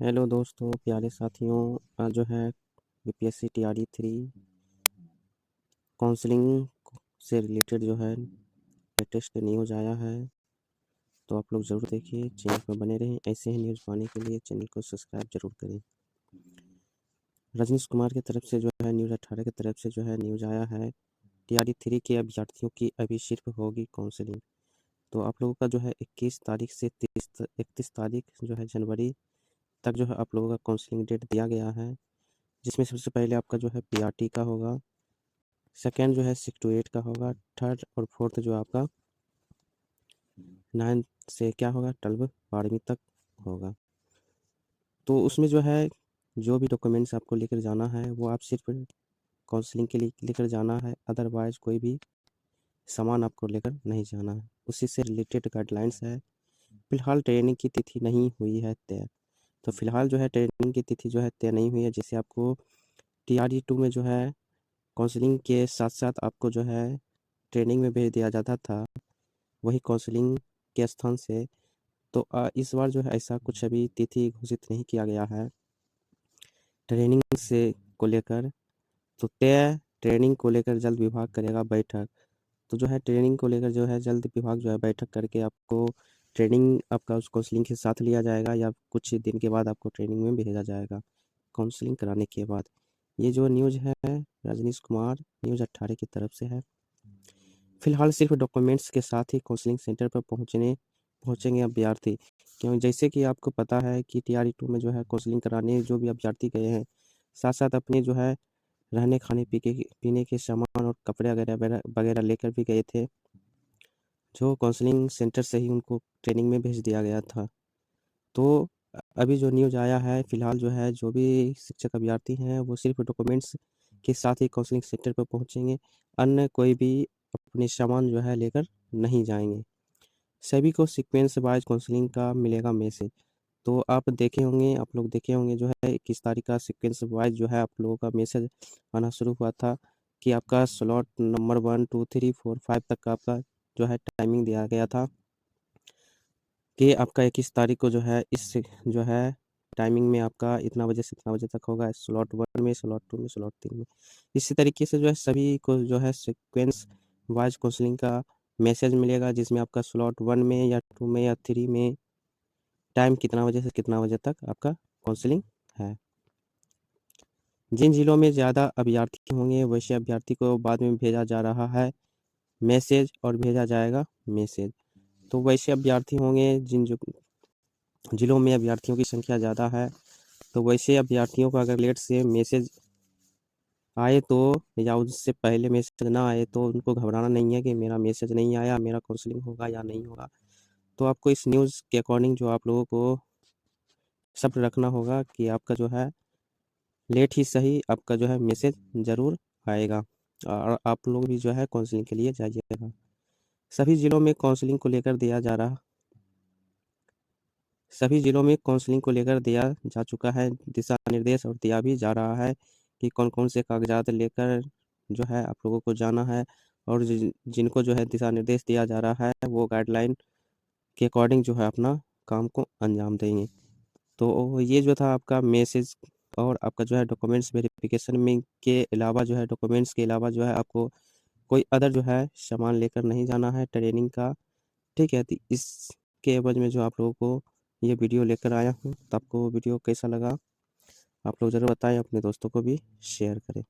Hello दोस्तों, प्यारे साथियों। आज जो है बीपीएससी टीआरई 3 काउंसलिंग से रिलेटेड जो है लेटेस्ट न्यूज़ आया है, तो आप लोग ज़रूर देखिए, चैनल पर बने रहें। ऐसे ही न्यूज़ पाने के लिए चैनल को सब्सक्राइब जरूर करें। रजनीश कुमार की तरफ से जो है न्यूज़ 18 की तरफ से जो है न्यूज़ आया है, टीआरई 3 के अभ्यर्थियों की अभी सिर्फ होगी काउंसलिंग। तो आप लोगों का जो है 21 तारीख से 31 तारीख जो है जनवरी तक जो है आप लोगों का काउंसलिंग डेट दिया गया है, जिसमें सबसे पहले आपका जो है पीआरटी का होगा, सेकेंड जो है 6 to 8 का होगा, थर्ड और फोर्थ जो आपका 9 से क्या होगा 12 12वीं तक होगा। तो उसमें जो है जो भी डॉक्यूमेंट्स आपको लेकर जाना है वो आप सिर्फ काउंसलिंग के लिए लेकर जाना है, अदरवाइज कोई भी सामान आपको लेकर नहीं जाना है। उसी से रिलेटेड गाइडलाइंस है। फिलहाल ट्रेनिंग की तिथि नहीं हुई है तय। तो फिलहाल जो है ट्रेनिंग की तिथि जो है तय नहीं हुई है, जैसे आपको टीआरई 2 में जो है काउंसलिंग के साथ साथ आपको जो है ट्रेनिंग में भेज दिया जाता था, वही काउंसलिंग के स्थान से। तो इस बार जो है ऐसा कुछ अभी तिथि घोषित नहीं किया गया है ट्रेनिंग से को लेकर। तो तय ट्रेनिंग को लेकर जल्द विभाग करेगा बैठक। तो जो है ट्रेनिंग को लेकर जो है जल्द विभाग जो है बैठक करके आपको ट्रेनिंग आपका उस काउंसलिंग के साथ लिया जाएगा, या कुछ दिन के बाद आपको ट्रेनिंग में भेजा जाएगा काउंसलिंग कराने के बाद। ये जो न्यूज़ है रजनीश कुमार न्यूज़ 18 की तरफ से है। फिलहाल सिर्फ डॉक्यूमेंट्स के साथ ही काउंसलिंग सेंटर पर पहुंचेंगे अभ्यर्थी। क्यों, जैसे कि आपको पता है कि टीआरई 2 में जो है काउंसलिंग कराने जो भी अभ्यर्थी गए हैं, साथ साथ अपने जो है रहने खाने पीने के सामान और कपड़े वगैरह वगैरह वगैरह लेकर भी गए थे, जो काउंसलिंग सेंटर से ही उनको ट्रेनिंग में भेज दिया गया था। तो अभी जो न्यूज़ आया है, फिलहाल जो है जो भी शिक्षक अभ्यर्थी हैं वो सिर्फ डॉक्यूमेंट्स के साथ ही काउंसलिंग सेंटर पर पहुंचेंगे, अन्य कोई भी अपने सामान जो है लेकर नहीं जाएंगे। सभी को सीक्वेंस वाइज काउंसलिंग का मिलेगा मैसेज। तो आप लोग देखे होंगे जो है 21 तारीख का सीक्वेंस वाइज जो है आप लोगों का मैसेज आना शुरू हुआ था कि आपका स्लॉट नंबर 1 2 3 4 5 तक का आपका जो है टाइमिंग दिया गया था कि आपका 21 तारीख को जो है इस जो है टाइमिंग में आपका इतना बजे से इतना बजे तक होगा, स्लॉट 1 में, स्लॉट 2 में, स्लॉट 3 में। इसी तरीके से जो है सभी को जो है सीक्वेंस वाइज काउंसलिंग का मैसेज मिलेगा, जिसमें आपका स्लॉट 1 में या 2 में या 3 में टाइम कितना बजे से कितना बजे तक आपका काउंसलिंग है। जिन जिलों में ज़्यादा अभ्यर्थी होंगे वैसे अभ्यर्थी को बाद में भेजा जा रहा है मैसेज, और भेजा जाएगा मैसेज। तो वैसे अभ्यर्थी होंगे जिन जिलों में अभ्यर्थियों की संख्या ज़्यादा है, तो वैसे अभ्यर्थियों को अगर लेट से मैसेज आए तो, या उससे पहले मैसेज ना आए तो उनको घबराना नहीं है कि मेरा मैसेज नहीं आया, मेरा काउंसलिंग होगा या नहीं होगा। तो आपको इस न्यूज़ के अकॉर्डिंग जो आप लोगों को सब्र रखना होगा कि आपका जो है लेट ही सही आपका जो है मैसेज ज़रूर आएगा, और आप लोग भी जो है काउंसलिंग के लिए जाइएगा। सभी जिलों में काउंसलिंग को लेकर दिया जा रहा सभी जिलों में काउंसलिंग को लेकर दिया जा चुका है दिशा निर्देश, और दिया भी जा रहा है कि कौन-कौन से कागज़ात लेकर जो है आप लोगों को जाना है, और जिनको जो है दिशा निर्देश दिया जा रहा है वो गाइडलाइन के अकॉर्डिंग जो है अपना काम को अंजाम देंगे। तो ये जो था आपका मैसेज, और आपका जो है डॉक्यूमेंट्स वेरिफिकेशन में के अलावा जो है डॉक्यूमेंट्स के अलावा जो है आपको कोई अदर जो है सामान लेकर नहीं जाना है ट्रेनिंग का, ठीक है? तो इसके एवज में जो आप लोगों को ये वीडियो लेकर आया हूँ, तो आपको वीडियो कैसा लगा आप लोग ज़रूर बताएँ, अपने दोस्तों को भी शेयर करें।